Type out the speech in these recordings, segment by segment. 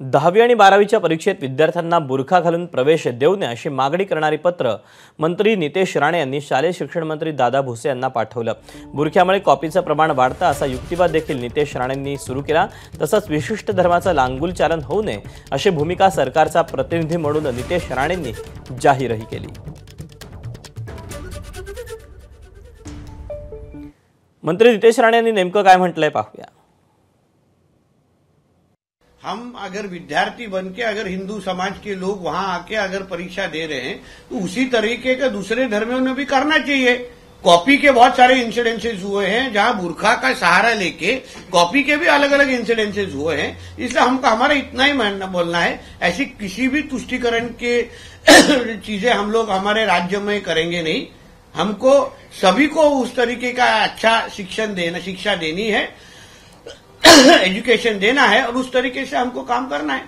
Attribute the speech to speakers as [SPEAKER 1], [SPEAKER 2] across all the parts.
[SPEAKER 1] 10वी आणि 12वीच्या परीक्षेत विद्यार्थ्यांना बुरखा घालून प्रवेश देऊ नये अशी मागणी करणारी पत्र मंत्री नितेश राणे यांनी शालेय शिक्षण मंत्री दादा भुसे यांना पाठवलं। बुरख्यामुळे कॉपीचं प्रमाण वाढतं असा युक्तिवाद देखील नितेश राणेंनी सुरू केला। तसंच विशिष्ट धर्माचं लांगुलचालन होऊ नये अशी भूमिका सरकारचा प्रतिनिधी म्हणून नितेश राणेंनी जाहीरही केली। मंत्री नितेश राणे यांनी नेमकं काय म्हटलंय पाहूया।
[SPEAKER 2] हम अगर विद्यार्थी बनके अगर हिंदू समाज के लोग वहां आके अगर परीक्षा दे रहे हैं तो उसी तरीके का दूसरे धर्मों में भी करना चाहिए। कॉपी के बहुत सारे इंसिडेंसेस हुए हैं जहां बुरखा का सहारा लेके कॉपी के भी अलग अलग इंसिडेंसेस हुए हैं। इसलिए हमारा इतना ही बोलना है, ऐसी किसी भी तुष्टीकरण के चीजें हम लोग हमारे राज्य में करेंगे नहीं। हमको सभी को उस तरीके का अच्छा शिक्षा देनी है, एजुकेशन देना है और उस तरीके से हमको काम करना है।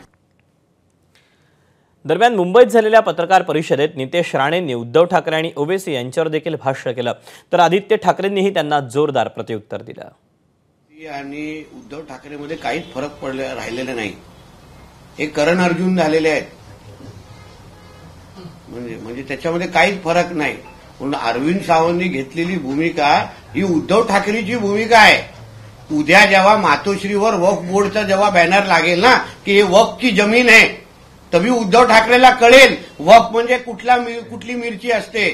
[SPEAKER 1] दरम्यान मुंबईत झालेल्या पत्रकार परिषदेत नितेश राणेंनी उद्धव ठाकरे आणि ओवेसी यांच्यावर देखील भाष्य केलं, तर आदित्य ठाकरेंनीही त्यांना जोरदार प्रत्युत्तर दिलं।
[SPEAKER 2] आणि उद्धव ठाकरेमध्ये काहीच फरक राहिलेला नाही, हे करण अर्जुन झालेले आहेत, म्हणजे त्याच्यामध्ये काहीच फरक नाही। म्हणून अरविंद सावंतनी घेतलेली भूमिका ही उद्धव ठाकरेची भूमिका आहे। उद्या जेव्हा मातोश्रीवर वक्फ बोर्डचा जेव्हा बॅनर लागेल ना की हे वक्फ की जमीन है, तभी उद्धव ठाकरेला कळेल वक्फ म्हणजे कुठली मिरची असते।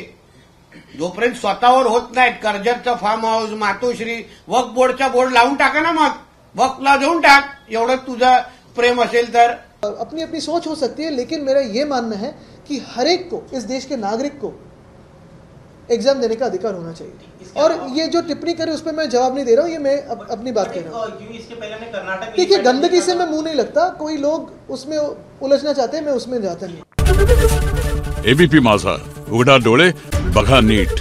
[SPEAKER 2] जोपर्यंत स्वतःवर होत नाहीत, कर्जतचा फार्म हाऊस, मातोश्री, वक्फ बोर्डचा बोर्ड लावून टाका ना, मग वक्फला देऊन टाक, एवढं तुझं प्रेम असेल तर।
[SPEAKER 3] अपनी अपनी सोच हो सकती है, लेकिन मेरा ये मानना है कि हर एक को, इस देश के नागरिक को एग्जाम देने का अधिकार होना चाहिए। और ये जो टिप्पणी करे उस पर मैं जवाब नहीं दे रहा हूँ, ये मैं अपनी बात कह रहा हूँ। देखिए, गंदगी से मैं मुंह नहीं लगता, कोई लोग उसमें उलझना चाहते हैं, मैं उसमें जाता नहीं।
[SPEAKER 4] एबीपी माझा, उघडा डोळे बघा नीट।